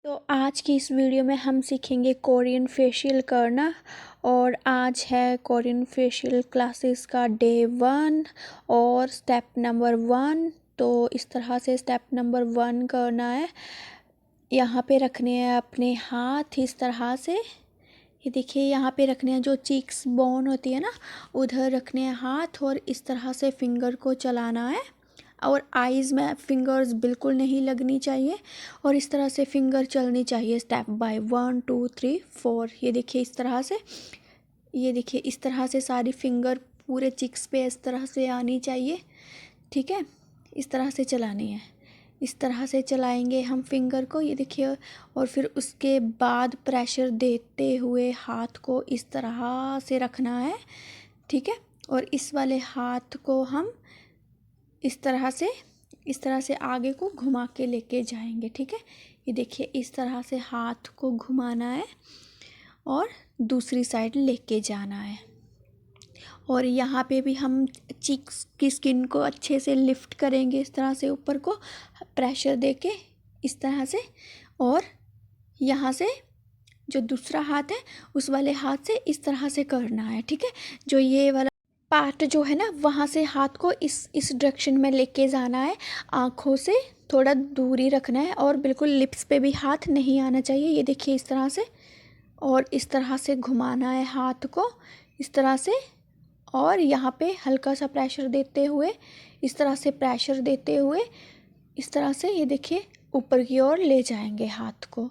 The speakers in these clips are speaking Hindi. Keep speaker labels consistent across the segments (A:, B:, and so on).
A: तो आज की इस वीडियो में हम सीखेंगे कोरियन फेशियल करना। और आज है कोरियन फेशियल क्लासेस का डे 1 और स्टेप नंबर 1। तो इस तरह से स्टेप नंबर 1 करना है। यहाँ पे रखने हैं अपने हाथ इस तरह से। ये देखिए यहाँ पे रखने हैं, जो चीक्स बोन होती है ना, उधर रखने हैं हाथ और इस तरह से फिंगर को चलाना है। और आइज़ में फिंगर्स बिल्कुल नहीं लगनी चाहिए और इस तरह से फिंगर चलनी चाहिए स्टेप बाय 1 2 3 4। ये देखिए इस तरह से, ये देखिए इस तरह से सारी फिंगर पूरे चिक्स पे इस तरह से आनी चाहिए। ठीक है, इस तरह से चलानी है। इस तरह से चलाएंगे हम फिंगर को, ये देखिए। और फिर उसके बाद प्रेशर देते हुए हाथ को इस तरह से रखना है। ठीक है, और इस वाले हाथ को हम इस तरह से आगे को घुमा के लेके जाएंगे। ठीक है, ये देखिए इस तरह से हाथ को घुमाना है और दूसरी साइड लेके जाना है। और यहाँ पे भी हम चीक्स की स्किन को अच्छे से लिफ्ट करेंगे इस तरह से ऊपर को प्रेशर देके इस तरह से। और यहाँ से जो दूसरा हाथ है उस वाले हाथ से इस तरह से करना है। ठीक है, जो ये वाला पार्ट जो है ना, वहाँ से हाथ को इस डायरेक्शन में लेके जाना है। आँखों से थोड़ा दूरी रखना है और बिल्कुल लिप्स पे भी हाथ नहीं आना चाहिए। ये देखिए इस तरह से, और इस तरह से घुमाना है हाथ को इस तरह से। और यहाँ पे हल्का सा प्रेशर देते हुए इस तरह से प्रेशर देते हुए इस तरह से, ये देखिए ऊपर की ओर ले जाएंगे हाथ को।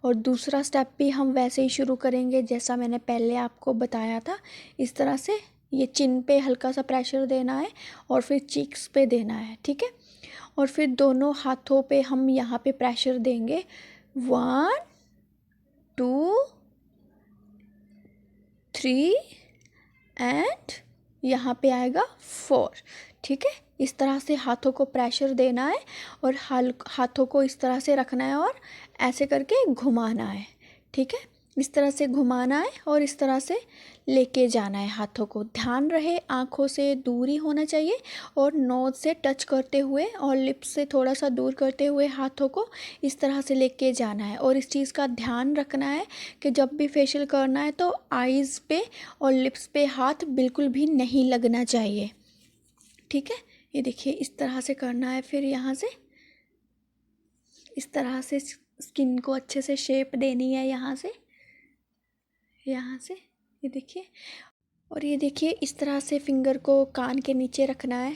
A: और दूसरा स्टेप भी हम वैसे ही शुरू करेंगे जैसा मैंने पहले आपको बताया था। इस तरह से ये चिन पे हल्का सा प्रेशर देना है और फिर चीक्स पे देना है। ठीक है, और फिर दोनों हाथों पे हम यहाँ पे प्रेशर देंगे 1 2 3 एंड यहाँ पे आएगा 4। ठीक है, इस तरह से हाथों को प्रेशर देना है और हाथों को इस तरह से रखना है और ऐसे करके घुमाना है। ठीक है, इस तरह से घुमाना है और इस तरह से लेके जाना है हाथों को। ध्यान रहे आँखों से दूरी होना चाहिए और नोज़ से टच करते हुए और लिप्स से थोड़ा सा दूर करते हुए हाथों को इस तरह से लेके जाना है। और इस चीज़ का ध्यान रखना है कि जब भी फेशियल करना है तो आइज़ पे और लिप्स पे हाथ बिल्कुल भी नहीं लगना चाहिए। ठीक है, ये देखिए इस तरह से करना है। फिर यहाँ से इस तरह से स्किन को अच्छे से शेप देनी है यहाँ से ये देखिए। और ये देखिए इस तरह से फिंगर को कान के नीचे रखना है।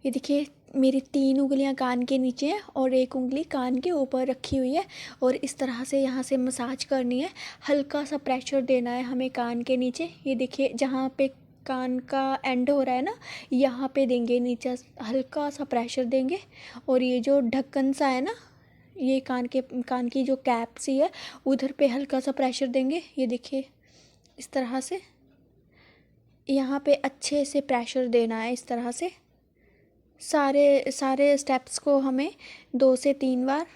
A: ये देखिए मेरी 3 उंगलियां कान के नीचे हैं और एक उंगली कान के ऊपर रखी हुई है। और इस तरह से यहाँ से मसाज करनी है। हल्का सा प्रेशर देना है हमें कान के नीचे। ये देखिए जहाँ पे कान का एंड हो रहा है ना, यहाँ पे देंगे नीचे हल्का सा प्रेशर देंगे। और ये जो ढक्कन सा है ना, ये कान की जो कैप सी है उधर पे हल्का सा प्रेशर देंगे। ये देखिए इस तरह से यहाँ पे अच्छे से प्रेशर देना है। इस तरह से सारे स्टेप्स को हमें 2 से 3 बार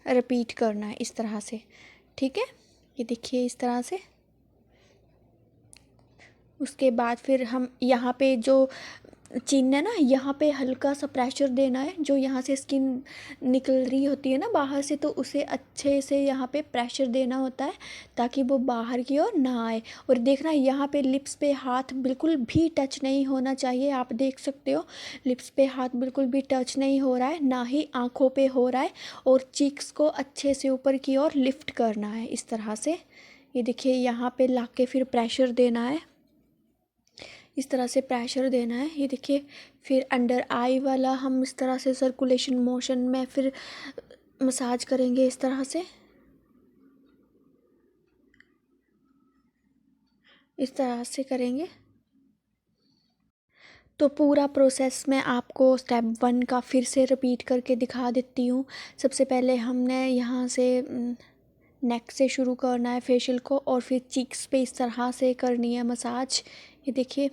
A: रिपीट करना है इस तरह से। ठीक है, ये देखिए इस तरह से। उसके बाद फिर हम यहाँ पे जो चिन है ना, यहाँ पे हल्का सा प्रेशर देना है। जो यहाँ से स्किन निकल रही होती है ना बाहर से, तो उसे अच्छे से यहाँ पे प्रेशर देना होता है ताकि वो बाहर की ओर ना आए। और देखना यहाँ पे लिप्स पे हाथ बिल्कुल भी टच नहीं होना चाहिए। आप देख सकते हो लिप्स पे हाथ बिल्कुल भी टच नहीं हो रहा है, ना ही आँखों पे हो रहा है। और चीक्स को अच्छे से ऊपर की ओर लिफ्ट करना है इस तरह से। ये देखिए यहाँ पे ला के फिर प्रेशर देना है, इस तरह से प्रेशर देना है। ये देखिए फिर अंडर आई वाला हम इस तरह से सर्कुलेशन मोशन में फिर मसाज करेंगे इस तरह से। इस तरह से करेंगे। तो पूरा प्रोसेस मैं आपको स्टेप 1 का फिर से रिपीट करके दिखा देती हूँ। सबसे पहले हमने यहाँ से नेक से शुरू करना है फेशियल को और फिर चीक्स पे इस तरह से करनी है मसाज। ये देखिए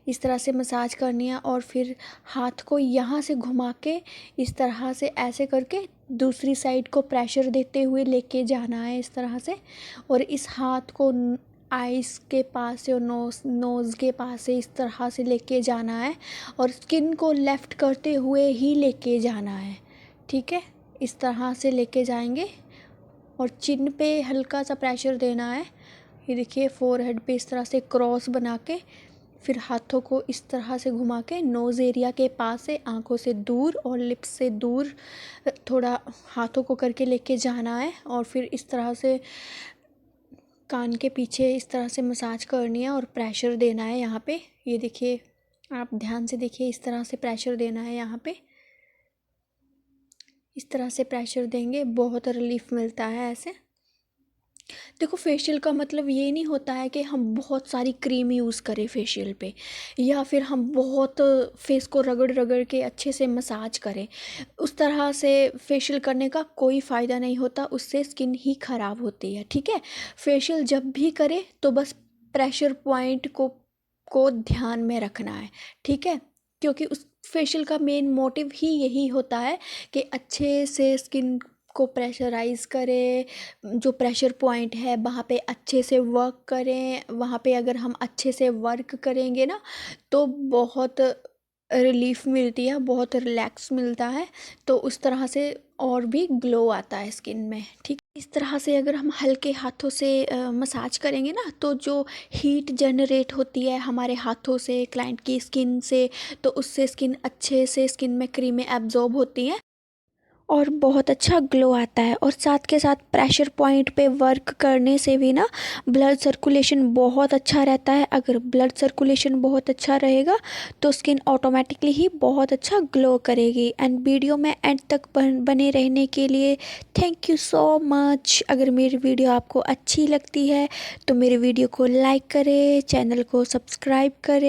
A: इस तरह से मसाज करनी है और फिर हाथ को यहाँ से घुमा के इस तरह से ऐसे करके दूसरी साइड को प्रेशर देते हुए लेके जाना है इस तरह से। और इस हाथ को आइज़ के पास से और नोज़ के पास से इस तरह से लेके जाना है और स्किन को लेफ़्ट करते हुए ही लेके जाना है। ठीक है, इस तरह से लेके जाएंगे और चिन पे हल्का सा प्रेशर देना है। ये देखिए फोरहेड पे इस तरह से क्रॉस बना के, फिर हाथों को इस तरह से घुमा के नोज़ एरिया के पास से, आंखों से दूर और लिप्स से दूर थोड़ा हाथों को करके लेके जाना है। और फिर इस तरह से कान के पीछे इस तरह से मसाज करनी है और प्रेशर देना है यहाँ पे। ये देखिए, आप ध्यान से देखिए, इस तरह से प्रेशर देना है यहाँ पे। इस तरह से प्रेशर देंगे, बहुत रिलीफ मिलता है ऐसे। देखो, फेशियल का मतलब ये नहीं होता है कि हम बहुत सारी क्रीम यूज़ करें फेशियल पे, या फिर हम बहुत फेस को रगड़ रगड़ के अच्छे से मसाज करें। उस तरह से फेशियल करने का कोई फ़ायदा नहीं होता, उससे स्किन ही ख़राब होती है। ठीक है, फेशियल जब भी करें तो बस प्रेशर पॉइंट को ध्यान में रखना है। ठीक है, क्योंकि उस फेशियल का मेन मोटिव ही यही होता है कि अच्छे से स्किन को प्रेशराइज़ करें, जो प्रेशर पॉइंट है वहाँ पे अच्छे से वर्क करें। वहाँ पे अगर हम अच्छे से वर्क करेंगे ना तो बहुत रिलीफ मिलती है, बहुत रिलैक्स मिलता है। तो उस तरह से और भी ग्लो आता है स्किन में। ठीक, इस तरह से अगर हम हल्के हाथों से मसाज करेंगे ना तो जो हीट जनरेट होती है हमारे हाथों से क्लाइंट की स्किन से, तो उससे स्किन अच्छे से, स्किन में क्रीमें एब्जॉर्ब होती हैं और बहुत अच्छा ग्लो आता है। और साथ के साथ प्रेशर पॉइंट पे वर्क करने से भी ना ब्लड सर्कुलेशन बहुत अच्छा रहता है। अगर ब्लड सर्कुलेशन बहुत अच्छा रहेगा तो स्किन ऑटोमेटिकली ही बहुत अच्छा ग्लो करेगी। एंड वीडियो में एंड तक बने रहने के लिए थैंक यू सो मच। अगर मेरी वीडियो आपको अच्छी लगती है तो मेरे वीडियो को लाइक करें, चैनल को सब्सक्राइब करें।